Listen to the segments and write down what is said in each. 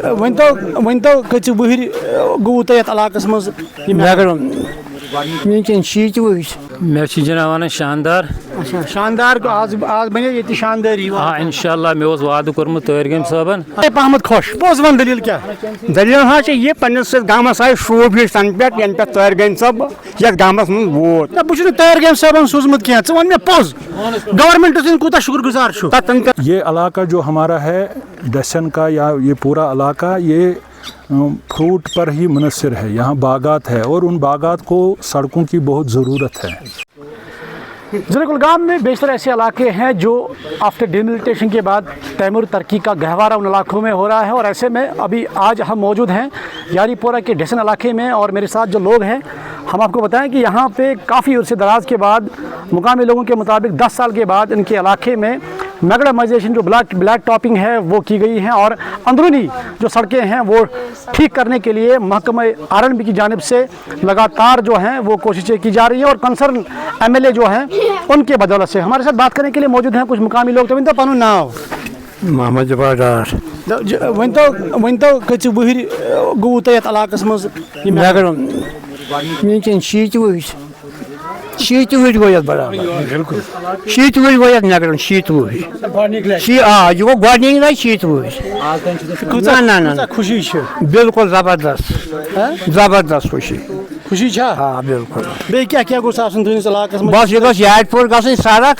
One تو کچھ وہر گو تیت علاقس مز ونکن شیت وہر مے جناب ونان شاندار اچھا شاندار آز بنے یہ شانداری ہاں انشاءاللہ مے اوس وعدہ کورمت طاہر صٲبن پہمت خوش بوز ون دلیل کیا دلیل ہا یہ پنس گامس آئی شوب ہش تن پہ ین پہ طاہر صٲب یتھ گامس من ووت بہ طاہر صٲبن سوزمت کی ون مے پوز گورنمنٹ سن کوتا شکر گزار چھو یہ علاقہ جو ہمارا ہے ڈسن کا یا یہ پورا علاقہ یہ فروٹ پر ہی منحصر ہے. یہاں باغات ہے اور ان باغات کو سڑکوں کی بہت ضرورت ہے. ضلع کلگام میں بیشتر ایسے علاقے ہیں جو آفٹر ڈیملٹیشن کے بعد تیمور ترقی کا گہوارہ ان علاقوں میں ہو رہا ہے. اور ایسے میں ابھی آج ہم موجود ہیں یاری پورہ کے ڈسن علاقے میں اور میرے ساتھ جو لوگ ہیں ہم آپ کو بتائیں کہ یہاں پہ کافی عرصے دراز کے بعد مقامی لوگوں کے مطابق 10 سال کے بعد ان کے علاقے میں میگڈمائزیشن جو بلیک ٹاپنگ ہے وہ کی گئی ہیں اور اندرونی جو سڑکیں ہیں وہ ٹھیک کرنے کے لیے محکمہ RNB کی جانب سے لگاتار جو ہیں وہ کوششیں کی جا رہی ہیں اور کنسرن MLA جو ہیں ان کے بدولت سے ہمارے ساتھ بات کرنے کے لیے موجود ہیں کچھ مقامی لوگ. تو پنن ناو محمد جبار ڈار ون تو کچھ وہر گو تیت علاقس مز ونکن شیت وہر شیت وہر گو یت برابر شیت وہر گو یت نگرن شیت وہر یہ گو گۄڈنِک لٹہِ شیت وہر نہ خوشی بالکل زبردست زبردست خوشی چھا ہاں بالکل بیٚیہِ کیٛاہ گوٚژھ آسُن تُہٕنٛدِس علاقس منٛز بس یہ گوٚژھ یارِ پوٗر گژھٕنۍ سڑک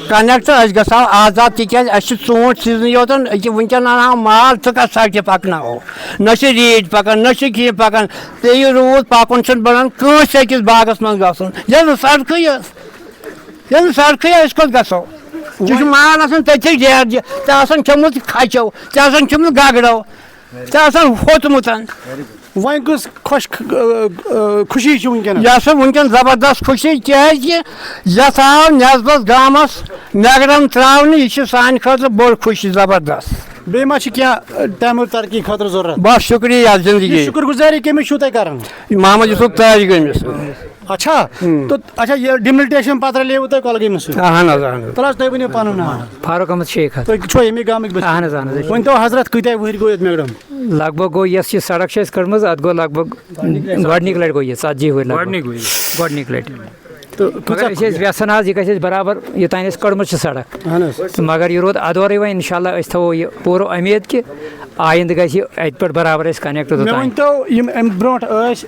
کنیکٹ أسۍ گژھو آزاد تِکیٛازِ اَسہِ چھِ ژوٗنٛٹھۍ سیٖزنٕے یوتن أکیاہ وٕنکٮ۪ن انہو مال ژٕ کتھ سڑکہِ پکناوو نہ چھِ ریٖڈ پکان نہ چھِ کینٛہہ پکان پیٚیہِ روٗد پکُن چھُنہٕ بنان کٲنٛسہِ أکِس باغس منٛز گژھُن ییٚلہِ نہٕ سڑکٕے أسۍ کوٚت گژھو ژےٚ چھُ مال آسان تٔتھی ڈیرٕ ژےٚ آسان کھیوٚمُت کھچو ژےٚ آسان کھیوٚمُت گگڑو ژےٚ آسان ہوٚتمُت وۄنۍ کُس خوشی چھِ وٕنکٮ۪ن یہ سا ونکٮ۪ن زبردست خوشی کیازِ یتھ آو نٮ۪صبس گامس میگڈم تراونہٕ یہِ چھِ سانہِ خٲطرٕ بوٚڑ خوشی زبردست. بیٚیہِ ما چھِ کینٛہہ تیمور ترقی خٲطرٕ ضروٗرت؟ بس شُکریہ زندگی شُکر گُزٲری کٔمِس چھِو تُہۍ کران؟ محمد یوسف تاج گٔمِس. اچھا تو اچھا یہ ڈیملٹیشن پتہ رلیوٕ تۄہہِ کۄلگٲمِس سۭتۍ؟ اہن حظ اہن حظ. تل حظ تُہۍ ؤنِو پنُن ناو. فاروق احمد شیخ حظ. تُہۍ چھُوا ییٚمے گامٕکۍ بٔسِتھ؟ اہن حظ اہن حظ. ؤنۍتو حضرت کۭتیاہ ؤہرۍ گوٚو ییٚتہِ میگڈم؟ لگ بگ گوٚو یۄس یہِ سڑک چھِ اَسہِ کٔرمٕژ اَتھ گوٚو لگ بگ گۄڈنِکۍ لٹہِ گوٚو یہِ 40 ؤہرۍ گۄڈنِکۍ لٹہِ. مگر أسۍ ٲسۍ یژھان حظ یہِ گژھِ اَسہِ برابر یوٚتانۍ اَسہِ کٔڑمٕژ چھِ سڑک تہٕ مگر یہِ روٗد ادورٕے وۄنۍ انشاءاللہ أسۍ تھاوو یہِ پوٗرٕ اُمید کہِ آیندٕ گژھِ یہِ اَتہِ پٮ۪ٹھ برابر اَسہِ کنیکٹ. مےٚ ؤنۍتو یِم اَمہِ برونٛٹھ ٲسۍ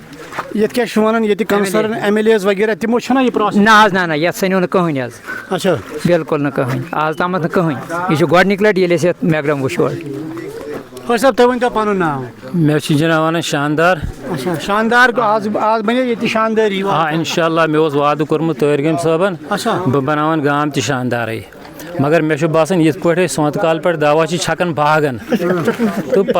ییٚتہِ کیٛاہ چھِ وَنان ییٚتہِ کنسرن MLAs وغیرہ تِمو چھُنہ یہِ پرٛوسیس؟ نہ حظ نہ یتھ سنیو نہٕ کٕہٕنۍ حظ. اچھا بالکل نہٕ کٕہٕنۍ آز تامتھ نہٕ کٕہٕنۍ. یہِ چھُ گۄڈنِکۍ لٹہِ ییٚلہِ اَسہِ یتھ میگڈم وٕچھ یورٕ. خۄش صٲب تُہۍ ؤنۍتو پنُن ناو. مے جناب ونان شاندار اچھا شاندار آز بنے ییٚتہِ شاندٲری. ہاں انشاءاللہ مے اوس وعدٕ کورمُت طاہر صٲبن اچھا بہٕ بناون گام تہِ شاندارٕے. مگر مےٚ چھُ باسان یِتھ پٲٹھۍ أسۍ سونتہٕ کالہٕ پٮ۪ٹھ دوا چھِ چھکان باغن تہٕ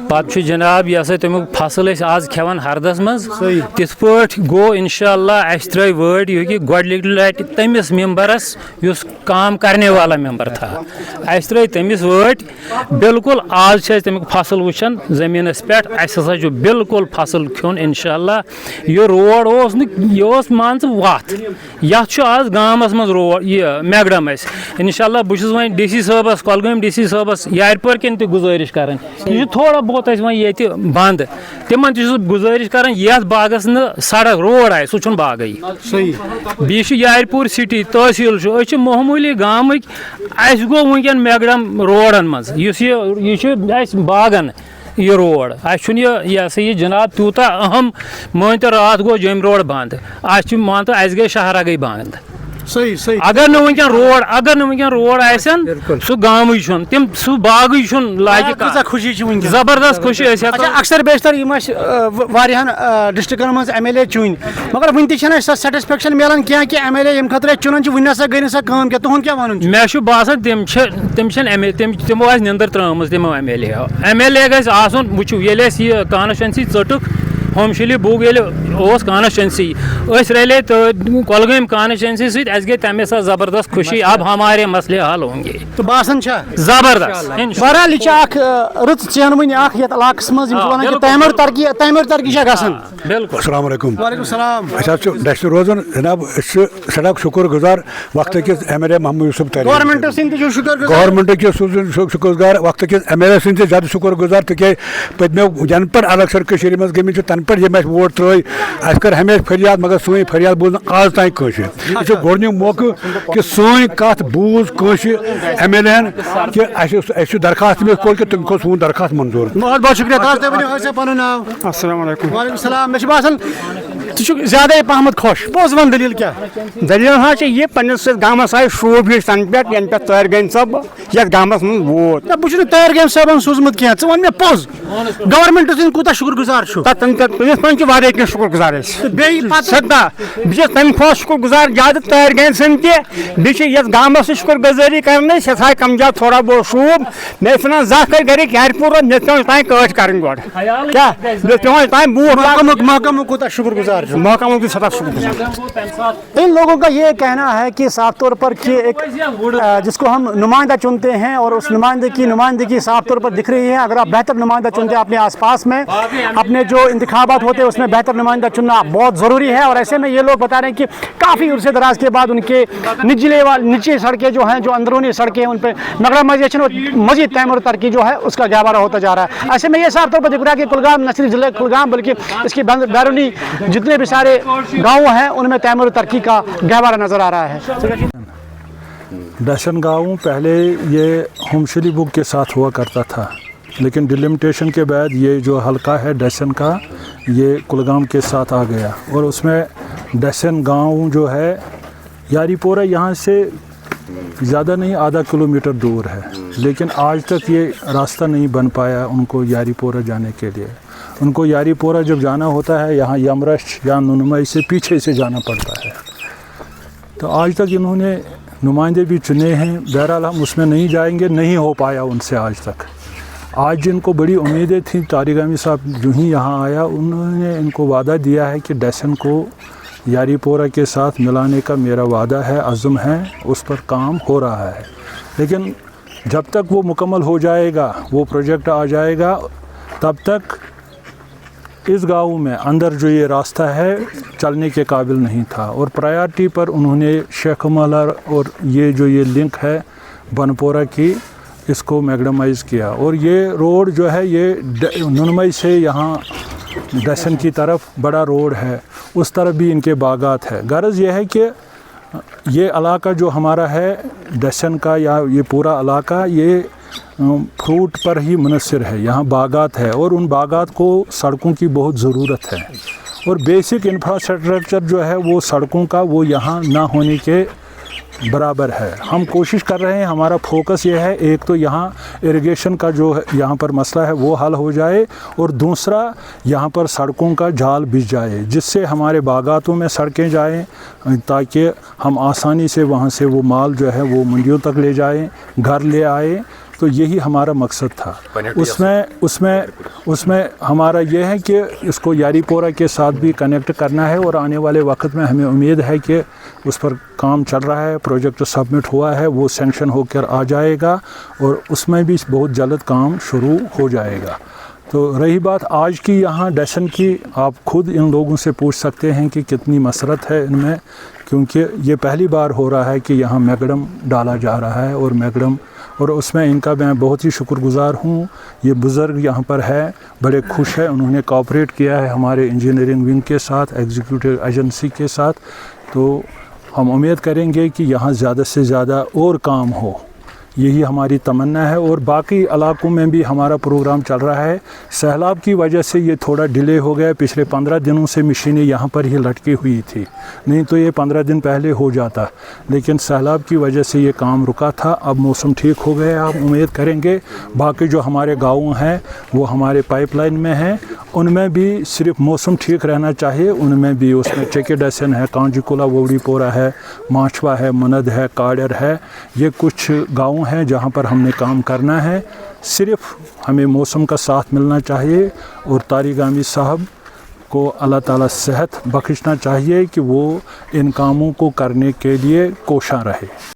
پتہٕ چھُ جناب یہِ ہسا تمیُک فصل أسۍ آز کھٮ۪وان ہردس منٛز تِتھ پٲٹھۍ گوٚو انشاءاللہ اَسہِ ترٛٲے وٲڑۍ یہِ کہِ گۄڈنِکہِ لٹہِ تٔمِس ممبرس یُس کام کرنے والا ممبر تھا اَسہِ ترٛٲے تٔمِس وٲڑۍ بالکل آز چھِ أسۍ تمیُک فصل وٕچھان زٔمیٖنس پٮ۪ٹھ اَسہِ ہسا چھُ بالکل فصل کھیوٚن انشاءاللہ. یہِ روڈ اوس نہٕ یہِ اوس مان ژٕ وتھ یتھ چھُ آز گامس منٛز روڈ یہِ میگڈم اَسہِ انشاءاللہ. بہٕ چھُس وۄنۍ DC صٲبس کۄلگٲمۍ DC صٲبس یارِ پورِ کٮ۪ن تہِ گُزٲرِش کران یہِ چھُ تھوڑا بہت اَسہِ وۄنۍ ییٚتہِ بنٛد تِمن تہِ چھُس بہٕ گُزٲرِش کران یتھ باغس نہٕ سڑک روڈ آسہِ سُہ چھُنہٕ باغٕے. بیٚیہِ چھُ یارِ پوٗر سٹی تحصیٖل چھُ أسۍ چھِ معموٗلی گامٕکۍ اَسہِ گوٚو وٕنکٮ۪ن میگڈم روڈن منٛز یُس یہِ چھُ اَسہِ باغن یہِ روڈ اَسہِ چھُنہٕ یہِ ہسا یہِ جناب تیوٗتاہ اہم مٲنۍتو راتھ گوٚو جیٚمۍ روڈ بنٛد اَسہِ چھُ مان تو اَسہِ گٔے شہرا گٔے بنٛد. اگر نہٕ وٕنکٮ۪ن روڈ آسن سُہ گامٕے چھُنہٕ تِم سُہ باغٕے چھُنہٕ لایقہِ. خوشی چھِ وٕنکٮ۪ن زبردست خوشی أسۍ اکثر بیشتر یِم اَسہِ واریاہن ڈسٹرکن منٛز MLA چُنۍ مگر وٕنہِ تہِ چھنہٕ اَسہِ سۄ سیٹسفیکشن مِلان کینٛہہ کہِ MLA ییٚمہِ خٲطرٕ أسۍ چُنان چھِ وٕنہِ نسا گٔے نہٕ سۄ کٲم کینٛہہ. تُہُنٛد کیٛاہ وَنُن چھُ؟ مےٚ چھُ باسان تِم چھِنہٕ تِمو آسہِ نِندٕر ترٲومٕژ تِمو MLA گژھِ آسُن وٕچھِو ییٚلہِ اَسہِ یہِ کانسٹچُوینسی ژٔٹٕکھ होमशिली बुग कॉन्स्टिट्यूंसी रले तो कोलगाम कॉन्स्टिट्यूंसी सत गई तमें साथ ज़बरदस्त खुशी अब हमारे मसले हल होंगे तो बासन ज़बरदस्त बहरहाल यह रुत चेनवन इलाकस मज तैमूर तरक्की बिल्कुल अस्सलाम वालेकुम वालेकुम सलाम डस्ट रोजन जनाब सड़क शुक्र गुजार वक्त किस MLA मोहम्मद यूसुफ तारी गवर्नमेंट शुक्र गवर्नमेंट के शुक्र गुजार वक्त किस MLA सद ज्यादा शुक्र गुजार तक पदमो जनपद इलेक्शन कशीर मज गम तन पे यम वोट त्र कर हमेशा फरियाद मगर सोन फरियाद बूज आज तान कस यह गोडनिक मौका कि सोन कत बूज कस MLA कि दरखास्त तमिस कोल कि तुम को सोन दरखास्त मंजूर बहुत बहुत शुक्रिया पन नाव अस्सलाम वालेकुम वालेकुम सलाम मे बासन ज्यादा पहमत खुश बोज वन दलील क्या दलील हाँ ये पन्नस गामस आए शोब हिट तन पे यन पे तैर गन सब यथ गामस मज वोट ना बह तैयार गम साहब सूजमुत क्या वन मे पोज गवर्नमेंट दिन कूता शुक्र गुजार तमिस पन क्या शुक्र गुजार सदा बह तम खुद शुक्र गुजार ज्यादा तैयार गन सन तह गामस शुक्र गुजारी कर सह कमजा थोड़ा बहुत शूब मे वन जा कर गर यार पूरा मे पे तान कट कर गो क्या मे पे तान बूट महकमों कूता शुक्र गुजार महकमों की सदा शुक्र गुजार। इन लोगों का ये कहना है कि साफ तौर पर कि एक जिसको हम नुमाइंदा चुनते हैं और उस नुमाइंदगी साफ तौर पर दिख रही है। अगर आप बेहतर नुमाइंदा चुनते हैं अपने आसपास में, अपने जो इंतखाबात होते हैं उसमें बेहतर नुमाइंदा चुनना बहुत ज़रूरी है। और ऐसे में ये लोग बता रहे हैं कि काफ़ी उर्से दराज के बाद उनके निचली सड़कें जो हैं, जो अंदरूनी सड़कें, उन पर मैग्नामाइजेशन और मजीद तैमूर तरक्की जो है उसका गहवारा होता जा रहा है। ऐसे में ये साफ तौर पर दिख रहा है कि कुलगाम न सिर्फ ज़िले कुलगाम बल्कि इसकी बैरूनी जितने भी सारे गाँव हैं उनमें तैमूर तरक्की का गहवारा नज़र आ रहा है। डशन गाँव पहले ये होमशिली बुक के साथ हुआ करता था, लेकिन डिलिमिटेशन के बाद ये जो हलका है डशन का ये कुलगाम के साथ आ गया। और उसमें डशन गाँव जो है यारीपोरा यहाँ से ज़्यादा नहीं आधा किलोमीटर दूर है, लेकिन आज तक ये रास्ता नहीं बन पाया उनको यारीपोरा जाने के लिए। उनको यारीपोरा जब जाना होता है यहाँ यमरश या नुनमई से पीछे से जाना पड़ता है। तो आज तक इन्होंने नुमाइंदे भी चुने हैं, बहरहाल हम उसमें नहीं जाएंगे, नहीं हो पाया उनसे आज तक। आज जिनको बड़ी उम्मीदें थी, तारिक अमी साहब जो ही यहाँ आया उन्होंने इनको वादा दिया है कि डसन को यारीपोरा के साथ मिलाने का मेरा वादा है, अज़्म है, उस पर काम हो रहा है। लेकिन जब तक वो मुकम्मल हो जाएगा, वो प्रोजेक्ट आ जाएगा, तब तक इस गाँव में अंदर जो ये रास्ता है चलने के काबिल नहीं था। और प्रायोरिटी पर उन्होंने शेख मलर और ये जो ये लिंक है बनपोरा की, इसको मैग्नामाइज़ किया। और ये रोड जो है ये नुनमई से यहाँ डसन की तरफ बड़ा रोड है, उस तरफ भी इनके बागात है। गर्ज़ ये है कि ये इलाका जो हमारा है डसन का या ये पूरा इलाका ये फ्रूट पर ही मुनसर है। यहाँ बागात है और उन बागात को सड़कों की बहुत ज़रूरत है। और बेसिक इंफ्रास्ट्रक्चर जो है वो सड़कों का वो यहाँ ना होने के बराबर है। हम कोशिश कर रहे हैं, हमारा फोकस ये है, एक तो यहाँ इरिगेशन का जो यहाँ पर मसला है वो हल हो जाए, और दूसरा यहाँ पर सड़कों का जाल बिछ जाए, जिससे हमारे बागातों में सड़कें जाएं, ताकि हम आसानी से वहाँ से वो माल जो है वो मंडियों तक ले जाएं, घर ले आए। तो यही हमारा मकसद था। उसमें हमारा यह है कि इसको यारीपोरा के साथ भी कनेक्ट करना है। और आने वाले वक्त में हमें उम्मीद है कि उस पर काम चल रहा है, प्रोजेक्ट सबमिट हुआ है, वो सैंक्शन होकर आ जाएगा और उसमें भी बहुत जल्द काम शुरू हो जाएगा। तो रही बात आज की यहाँ डसन की, आप खुद इन लोगों से पूछ सकते हैं कि कितनी मसरत है इनमें, क्योंकि ये पहली बार हो रहा है कि यहाँ मैगडम डाला जा रहा है। और मैगडम और उसमें इनका मैं बहुत ही शुक्रगुजार हूँ। ये बुज़ुर्ग यहाँ पर है, बड़े खुश है, उन्होंने कोऑपरेट किया है हमारे इंजीनियरिंग विंग के साथ, एग्जीक्यूटिव एजेंसी के साथ। तो हम उम्मीद करेंगे कि यहाँ ज़्यादा से ज़्यादा और काम हो, यही हमारी तमन्ना है। और बाकी इलाकों में भी हमारा प्रोग्राम चल रहा है। सैलाब की वजह से ये थोड़ा डिले हो गया, पिछले 15 दिनों से मशीनें यहाँ पर ही लटकी हुई थी, नहीं तो ये 15 दिन पहले हो जाता, लेकिन सैलाब की वजह से ये काम रुका था। अब मौसम ठीक हो गया, आप उम्मीद करेंगे बाकी जो हमारे गाँव हैं वो हमारे पाइपलाइन में हैं, उनमें भी सिर्फ मौसम ठीक रहना चाहिए, उनमें भी उसमें चेके डसन है, कांजीकुला वोड़ीपोरा है, माछवा है, मनद है, काड़र है, ये कुछ गाँव हैं जहाँ पर हमने काम करना है। सिर्फ हमें मौसम का साथ मिलना चाहिए। और तारिक आमी साहब को अल्लाह ताला सेहत बख्शना चाहिए कि वो इन कामों को करने के लिए कोशा रहे।